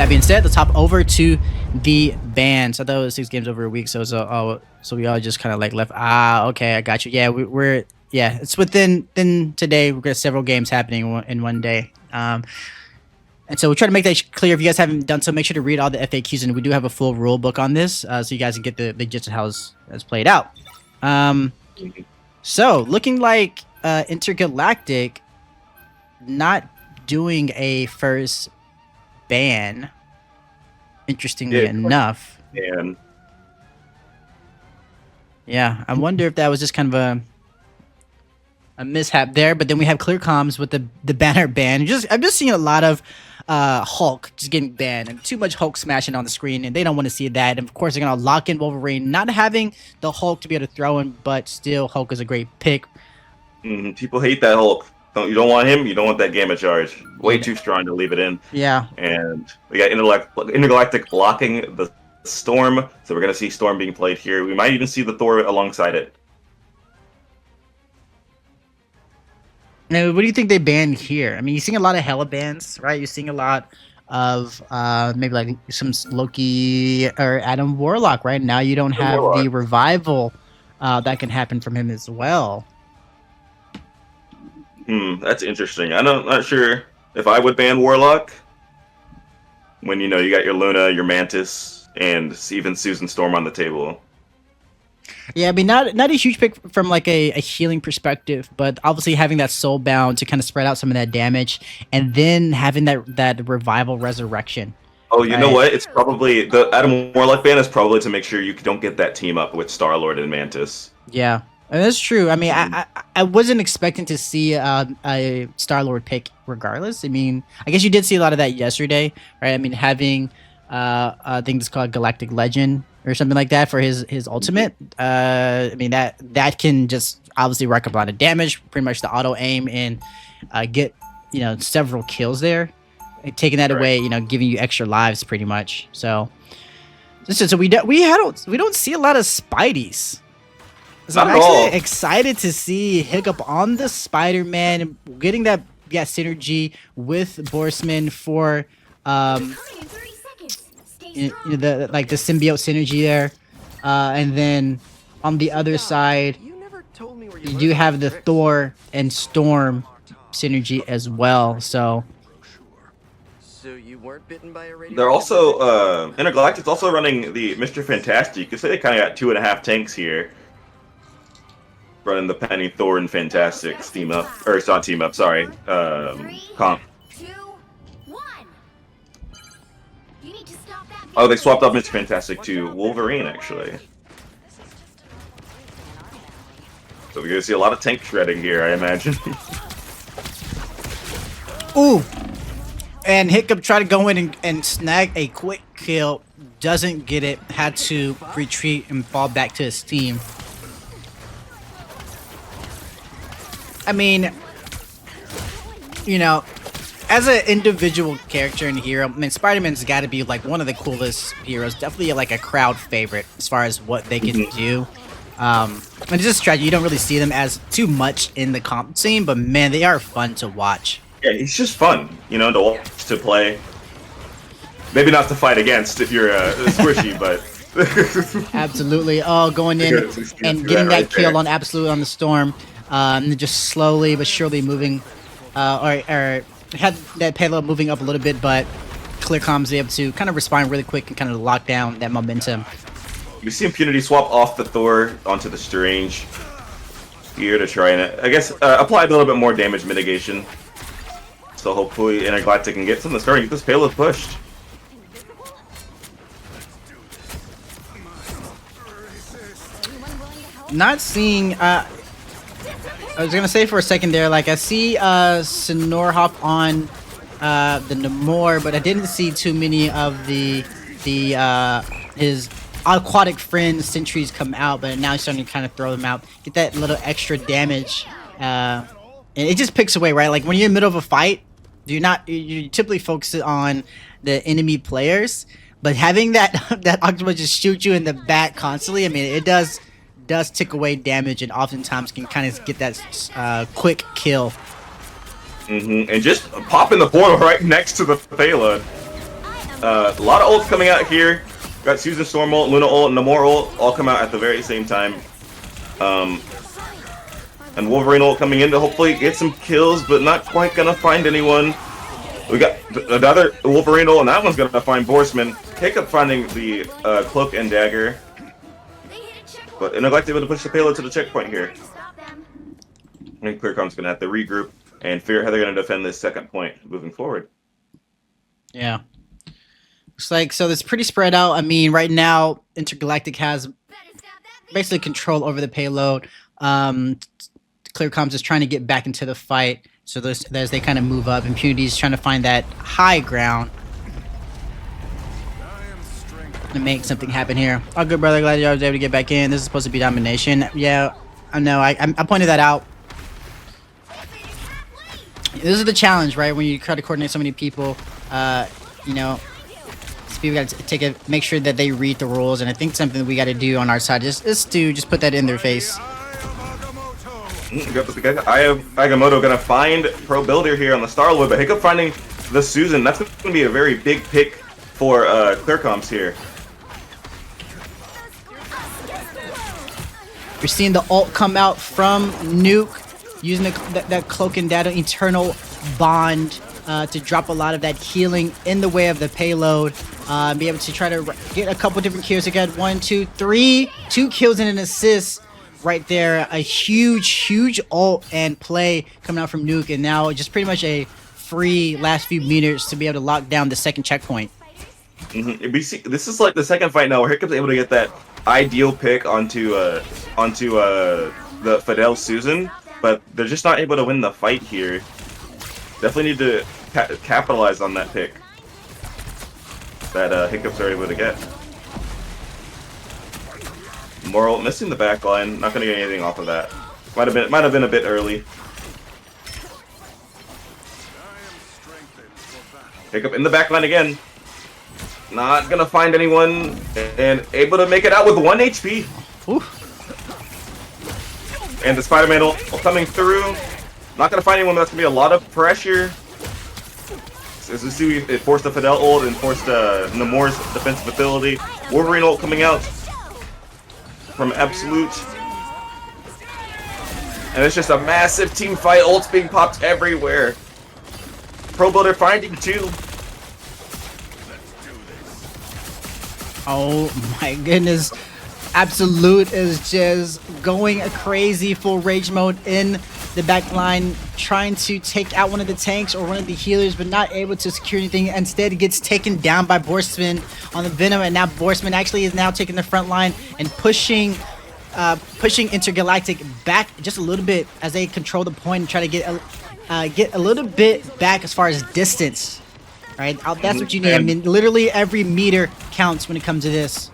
that being said, let's hop over to the bans. I thought it was 6 games over a week, so we all just kind of like left. Okay, I got you. Yeah, we're it's within today. We've got several games happening in one day. And so we'll try to make that clear. If you guys haven't done so, make sure to read all the FAQs, and we do have a full rule book on this, so you guys can get the gist of how it's played out. So looking like Intergalactic not doing a first ban, interestingly enough. Yeah, I wonder if that was just kind of a mishap there. But then we have clear comms with the banner ban. I'm just seeing a lot of Hulk just getting banned, and too much Hulk smashing on the screen, and they don't want to see that. And of course, they're gonna lock in Wolverine, not having the Hulk to be able to throw him, but still, Hulk is a great pick. People hate that Hulk. You don't want him. You don't want that gamma charge. Way too strong to leave it in. Yeah. And we got Intergalactic blocking the Storm, so we're gonna see Storm being played here. We might even see the Thor alongside it. Now, what do you think they banned here? I mean, you're seeing a lot of Hela bans, right? You're seeing a lot of maybe like some Loki or Adam Warlock, right? Now you don't have the revival that can happen from him as well. That's interesting. I'm not sure if I would ban Warlock when you got your Luna, your Mantis, and even Susan Storm on the table. Yeah, I mean, not a huge pick from like a healing perspective, but obviously having that soul bound to kind of spread out some of that damage, and then having that revival resurrection. Oh, you know what? It's probably the Adam Warlock ban is probably to make sure you don't get that team up with Star-Lord and Mantis. Yeah, and that's true. I mean, I wasn't expecting to see a Star-Lord pick regardless. I mean, I guess you did see a lot of that yesterday, right? I mean, having I think it's called Galactic Legend or something like that for his ultimate. I mean, that can just obviously rack up a lot of damage, pretty much the auto aim, and get several kills there. And taking that away, giving you extra lives pretty much. So listen, so we don't see a lot of Spideys. So I'm actually excited to see Hiccup on the Spider-Man and getting that synergy with Borsman for the symbiote synergy there, and then on the other side you do have the Thor and Storm synergy as well. So you weren't bitten by a radio? They're also Intergalactic's also running the Mr. Fantastic. You could say they kind of got 2.5 tanks here, running the Penny, Thor, and Fantastic team up, or it's not team up. Sorry, comp. Oh, they swapped up Mr. Fantastic to Wolverine, actually. So we're gonna see a lot of tank shredding here, I imagine. Ooh! And Hiccup tried to go in and snag a quick kill. Doesn't get it. Had to retreat and fall back to his team. I mean, as an individual character and hero, I mean, Spider-Man's got to be like one of the coolest heroes. Definitely like a crowd favorite as far as what they can do. And just strategy, you don't really see them as too much in the comp scene, but man, they are fun to watch. Yeah, he's just fun, to watch, to play. Maybe not to fight against if you're squishy, but absolutely. Oh, going in and getting that kill on the Storm, and just slowly but surely moving, or had that payload moving up a little bit, but clear comms able to kind of respond really quick and kind of lock down that momentum. We see Impunity swap off the Thor onto the Strange here to try and, I guess, apply a little bit more damage mitigation. So hopefully Intergalactic can get something starting, get this payload pushed. Not seeing, I was gonna say for a second there, like I see Sinor hop on the Namor, but I didn't see too many of his aquatic friends sentries come out, but now he's starting to kind of throw them out, get that little extra damage, and it just picks away, right? Like when you're in the middle of a fight, you typically focus on the enemy players, but having that octopus just shoot you in the back constantly, I mean, it does tick away damage, and oftentimes can kind of get that quick kill. And just popping the portal right next to the payload. A lot of ults coming out here. Got Susan Storm ult, Luna ult, and Namor ult all come out at the very same time. And Wolverine ult coming in to hopefully get some kills, but not quite gonna find anyone. We got another Wolverine ult, and that one's gonna find Borsman. Hiccup finding the cloak and dagger. But Intergalactic able to push the payload to the checkpoint here. I think ClearComm's gonna have to regroup and figure out how they're gonna defend this second point moving forward. Yeah. Looks like, so it's pretty spread out. I mean, right now, Intergalactic has basically control over the payload. ClearComm's is trying to get back into the fight. So as they kind of move up, Impunity's trying to find that high ground and make something happen here. Oh, good, brother. Glad you was able to get back in. This is supposed to be domination. Yeah, I know. I pointed that out. This is the challenge, right? When you try to coordinate so many people, you know, so people got to make sure that they read the rules, and I think something that we got to do on our side is to just put that in their face. Agamotto gonna find Pro Builder here on the Star-Lord, but Hiccup finding the Susan. That's gonna be a very big pick for ClearComm's here. We're seeing the ult come out from Nuke, using that Cloak and Data Eternal Bond to drop a lot of that healing in the way of the payload. Be able to try to get a couple different kills again. 1, 2, 3. 2 kills and an assist right there. A huge ult and play coming out from Nuke, and now just pretty much a free last few meters to be able to lock down the second checkpoint. This is like the second fight now where Hiccup's able to get that ideal pick onto the Fidel Susan, but they're just not able to win the fight here. Definitely need to capitalize on that pick that Hiccups are able to get. Moral missing the back line, not gonna get anything off of that. Might have been a bit early. Hiccup in the back line again. Not gonna find anyone, and able to make it out with 1 HP. Ooh. And the Spider-Man ult coming through. Not gonna find anyone, but that's gonna be a lot of pressure. As we see, it forced the Fidel ult and forced Namor's defensive ability. Wolverine ult coming out from Absolute. And it's just a massive team fight. Ults being popped everywhere. Pro Builder finding 2. Oh my goodness. Absolute is just going crazy, full rage mode in the back line, trying to take out one of the tanks or one of the healers, but not able to secure anything. Instead, it gets taken down by Borsman on the Venom, and now Borsman actually is now taking the front line and pushing Intergalactic back just a little bit as they control the point and try to get a little bit back as far as distance. Right, that's what you need. I mean, literally every meter counts when it comes to this.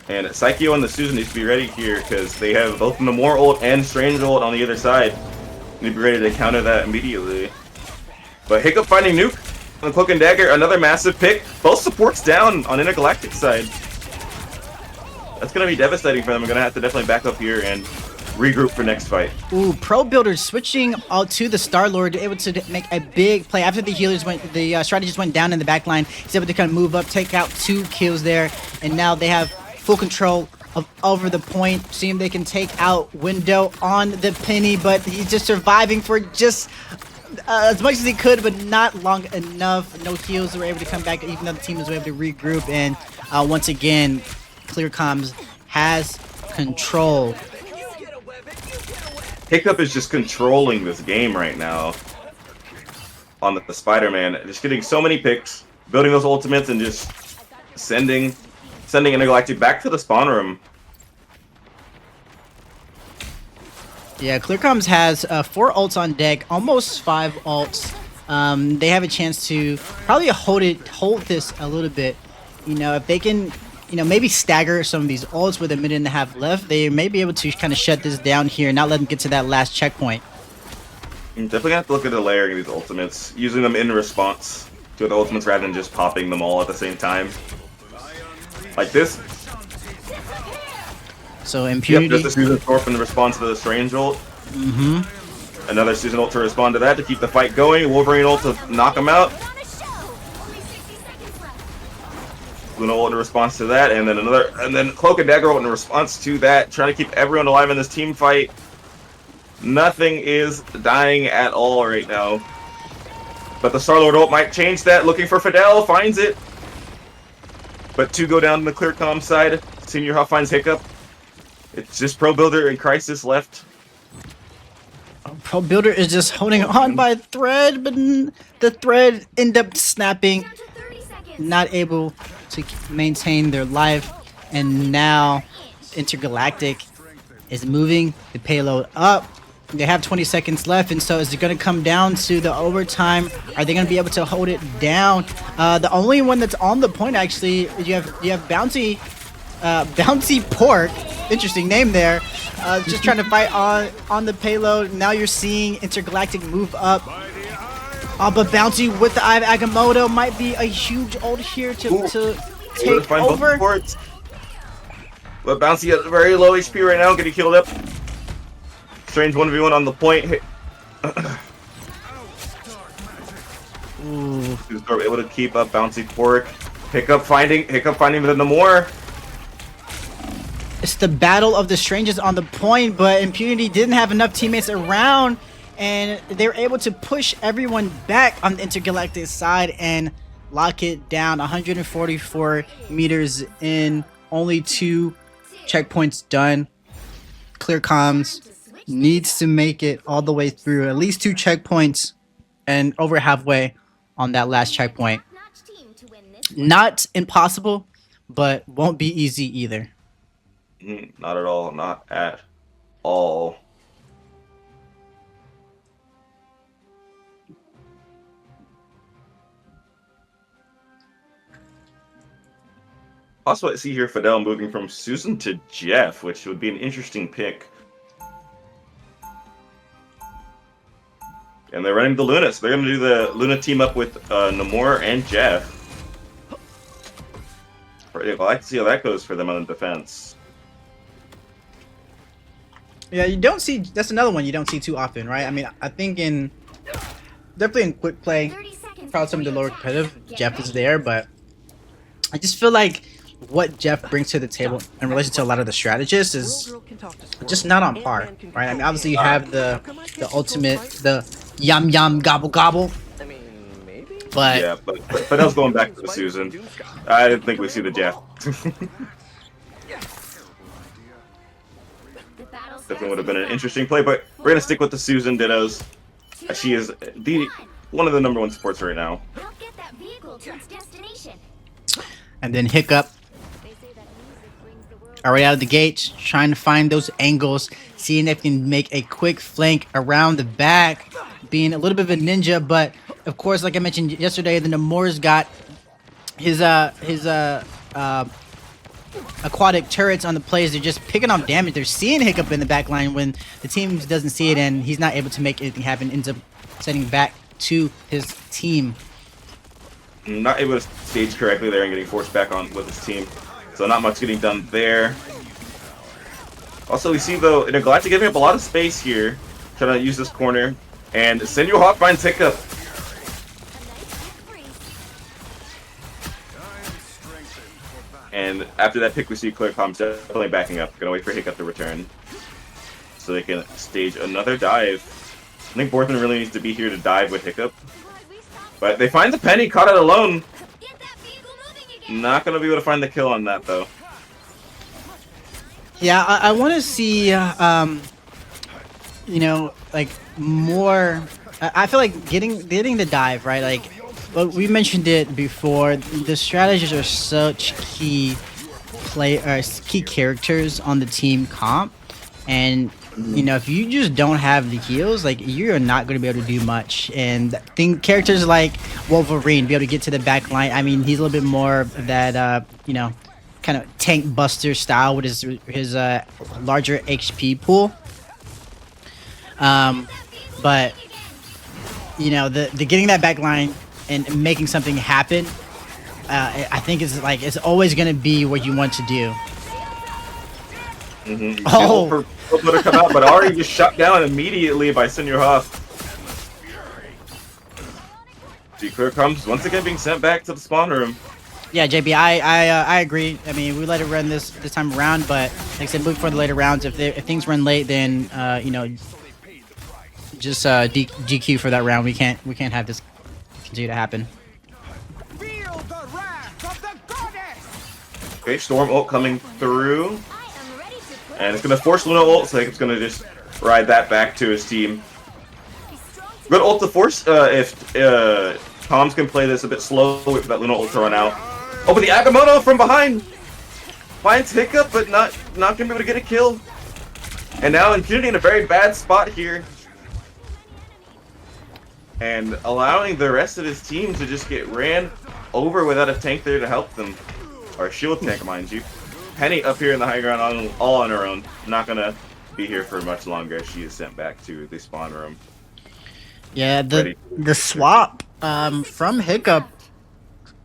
And Psycho and the Susan needs to be ready here because they have both Namor ult and Strange ult on the other side. Need to be ready to counter that immediately. But Hiccup finding Nuke on the Cloak and Dagger, another massive pick. Both supports down on Intergalactic side. That's gonna be devastating for them. I'm gonna have to definitely back up here and regroup for next fight. Ooh, Pro Builder switching out to the Star-Lord, able to make a big play after the healers the strategists went down in the back line. He's able to kind of move up, take out 2 kills there, and now they have full control over the point. See if they can take out Window on the Penny, but he's just surviving for just as much as he could, but not long enough. No heals were able to come back, even though the team was able to regroup. And once again, ClearComm's has control. Hiccup is just controlling this game right now on the Spider-Man. Just getting so many picks, building those ultimates, and just sending Intergalactic back to the spawn room. Yeah, ClearComm's has 4 ults on deck, almost 5 ults. They have a chance to probably hold this a little bit. You know, if they can, you know, maybe stagger some of these ults with a minute and a half left, they may be able to kind of shut this down here and not let them get to that last checkpoint. I'm definitely gonna have to look at the layering of these ultimates, using them in response to the ultimates rather than just popping them all at the same time. Like this. So Impunity. Yep, just a Susan Thorpe in response to the Strange ult. Another Susan ult to respond to that to keep the fight going. Wolverine ult to knock him out. Luna ult in response to that, and then Cloak and Dagger ult in response to that, trying to keep everyone alive in this team fight. Nothing is dying at all right now. But the Star-Lord ult might change that. Looking for Fidel, finds it. But 2 go down the clear comm side. Senior Huff finds Hiccup. It's just Pro Builder and Crisis left. Pro Builder is just holding on by a thread, but the thread end up snapping, not able to maintain their life, and now Intergalactic is moving the payload up. They have 20 seconds left, and so is it going to come down to the overtime? Are they going to be able to hold it down? The only one that's on the point, actually, you have Bouncy Pork. Interesting name there. Just trying to fight on the payload. Now you're seeing Intergalactic move up. But Bouncy with the Eye of Agamotto might be a huge ult here to take over. But Bouncy at very low HP right now, getting killed up. Strange 1v1 on the point. Ooh. Who's able to keep up Bouncy Pork. Hiccup finding the Namor. It's the battle of the strangers on the point, but Impunity didn't have enough teammates around, and they were able to push everyone back on the Intergalactic side and lock it down. 144 meters in, only 2 checkpoints done. Clear Commz needs to make it all the way through, at least 2 checkpoints, and over halfway on that last checkpoint. Not impossible, but won't be easy either. Not at all. Not at all. Also, I see here Fidel moving from Susan to Jeff, which would be an interesting pick. And they're running the Luna, so they're going to do the Luna team up with Namor and Jeff. I'd like to see how that goes for them on the defense. Yeah, you don't see. That's another one you don't see too often, right? I mean, I think definitely in quick play, probably some of the lower competitive, Jeff is there, but I just feel like what Jeff brings to the table in relation to a lot of the strategists is just not on par, right? I mean, obviously you have the ultimate, the yum yum gobble gobble, but yeah, but Fidel's going back to the Susan. I didn't think we see the Jeff. Definitely would have been an interesting play, but we're gonna stick with the Susan Dittos. She is one of the #1 supports right now. And then Hiccup, already out of the gates, trying to find those angles, seeing if he can make a quick flank around the back, being a little bit of a ninja, but of course, like I mentioned yesterday, the Namor's got his aquatic turrets on the plays. They're just picking off damage. They're seeing Hiccup in the back line when the team doesn't see it, and he's not able to make anything happen. Ends up sending back to his team. Not able to stage correctly there and getting forced back on with his team. So not much getting done there. Also, we see though Intergalactic giving up a lot of space here, trying to use this corner, and Senor Hawk finds Hiccup. And after that pick, we see Clear Commz definitely backing up. Gonna wait for Hiccup to return so they can stage another dive. I think Borthman really needs to be here to dive with Hiccup. But they find the Penny, caught it alone. Not gonna be able to find the kill on that though. Yeah, I want to see, you know, like more. I feel like getting the dive right. Like, well, we mentioned it before. The strategists are such key characters on the team comp, and you know, if you just don't have the heals, like you're not going to be able to do much. And characters like Wolverine be able to get to the back line. I mean, he's a little bit more of that, you know, kind of tank buster style with his larger HP pool. But you know, the getting that back line and making something happen, I think it's always going to be what you want to do. Mm-hmm. Oh. Would have come out, but already just shut down immediately by Senor Huff. See, Clear Commz once again being sent back to the spawn room. Yeah, JB, I agree. I mean, we let it run this time around, but like I said, moving for the later rounds. If things run late, then you know, just GQ for that round. We can't have this continue to happen. Okay, Storm ult coming through, and it's gonna force Luna ult, so I think it's gonna just ride that back to his team. Good ult to force if Commz can play this a bit slow, wait for that Luna ult to run out. Oh, but the Agamotto from behind finds Hiccup, but not gonna be able to get a kill. And now Impunity in a very bad spot here, and allowing the rest of his team to just get ran over without a tank there to help them. Or shield tank, mind you. Penny up here in the high ground all on her own. Not gonna be here for much longer. She is sent back to the spawn room. Yeah, the swap from Hiccup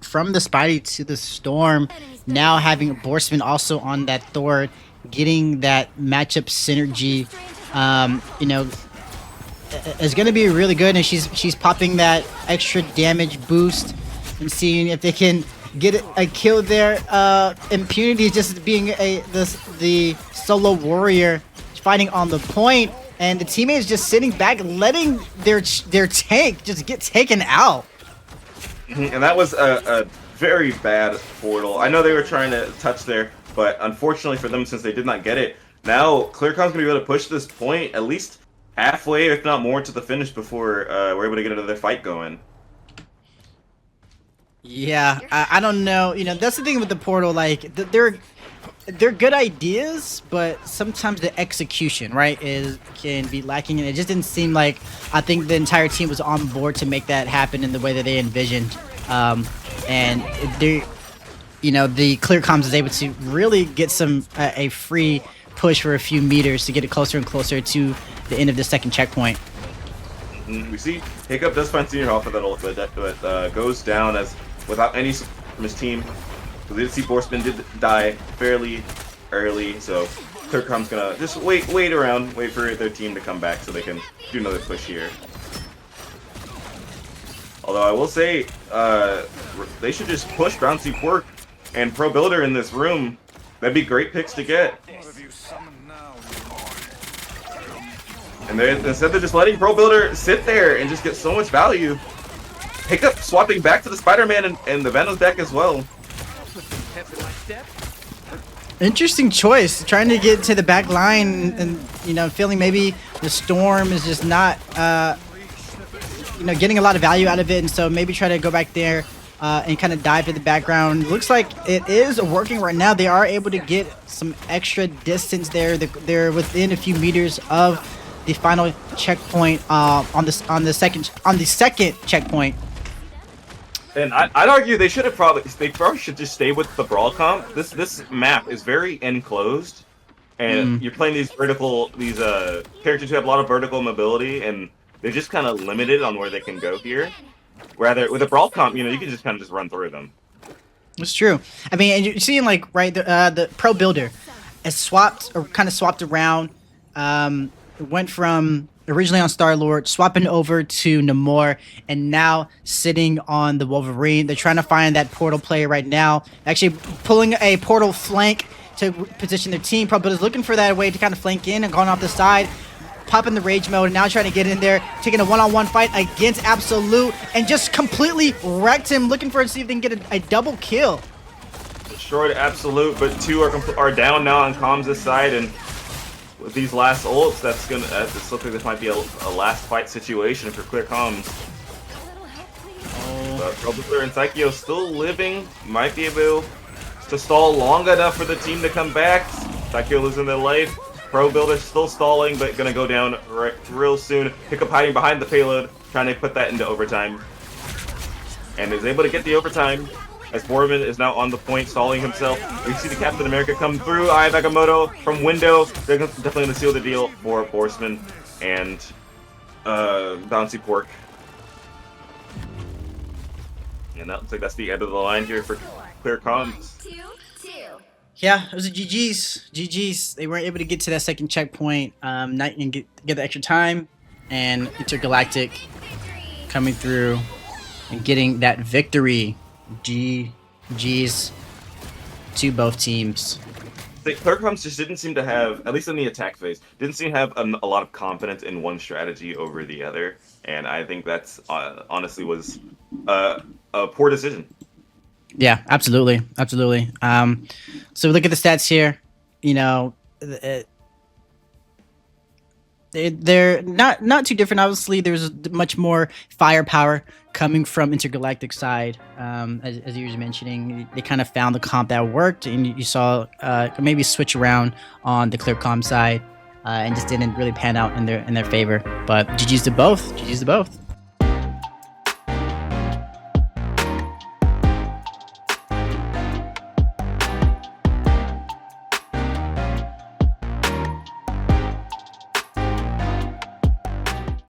from the Spidey to the Storm, now having Borsman also on that Thor, getting that matchup synergy, you know, is going to be really good. And she's popping that extra damage boost and seeing if they can get a kill there. Impunity just being the solo warrior fighting on the point, and the teammates just sitting back, letting their tank just get taken out. And that was a very bad portal. I know they were trying to touch there, but unfortunately for them, since they did not get it, now ClearComm's going to be able to push this point at least halfway, if not more, to the finish before we're able to get another fight going. Yeah, I don't know. You know, that's the thing with the portal. Like, they're good ideas, but sometimes the execution, right, can be lacking. And it just didn't seem like I think the entire team was on board to make that happen in the way that they envisioned. And they, you know, the Clear Commz is able to really get a free push for a few meters to get it closer and closer to the end of the second checkpoint. We see Hiccup does find Senior off of that ult, but goes down as without any support from his team. So we did see Borsman did die fairly early, so ClearComm's gonna just wait around, wait for their team to come back so they can do another push here. Although I will say, they should just push Bouncy Pork and Pro Builder in this room. That'd be great picks to get. And instead they're just letting Pro Builder sit there and just get so much value. Hiccup swapping back to the Spider-Man and the Venom's back as well. Interesting choice, trying to get to the back line and, you know, feeling maybe the Storm is just not, you know, getting a lot of value out of it, and so maybe try to go back there and kind of dive to the background. Looks like it is working right now. They are able to get some extra distance there. They're within a few meters of the final checkpoint on the second checkpoint. And I'd argue they probably should just stay with the brawl comp. This map is very enclosed, and you're playing these characters who have a lot of vertical mobility, and they're just kind of limited on where they can go here. Rather with a brawl comp, you know, you can just kind of just run through them. It's true. I mean, and you're seeing like the Pro Builder has swapped around. Went from originally on Star-Lord, swapping over to Namor, and now sitting on the Wolverine. They're trying to find that portal player right now. Actually pulling a portal flank to position their team. Pro Builder's looking for that way to kind of flank in and going off the side. Popping the rage mode and now trying to get in there, taking a one-on-one fight against Absolute and just completely wrecked him, looking for to see if they can get a double kill. Destroyed Absolute, but two are down now on Commz' side, and with these last ults, this looks like this might be a last fight situation for Clear Commz. But Pro and Psycho still living, might be able to stall long enough for the team to come back. Psycho losing their life. Pro Builder still stalling, but gonna go down real soon. Hiccup hiding behind the payload, trying to put that into overtime. And is able to get the overtime, as Borman is now on the point, stalling himself. We see the Captain America come through. Eye of Agamotto from window. They're definitely gonna seal the deal for Borsman and Bouncy Pork. And that looks like that's the end of the line here for Clear Commz. Yeah, it was a GG's. They weren't able to get to that second checkpoint, and get the extra time, and Intergalactic coming through and getting that victory. GG. G's to both teams. The Commz just didn't seem to have, at least in the attack phase, didn't seem to have a lot of confidence in one strategy over the other, and I think that's honestly was a poor decision. Yeah, absolutely, absolutely. So we look at the stats here. You know, they're not too different. Obviously, there's much more firepower coming from Intergalactic side. As you were mentioning, they kind of found the comp that worked, and you saw maybe switch around on the Commz side, and just didn't really pan out in their favor. But GG's to both. GG's to both.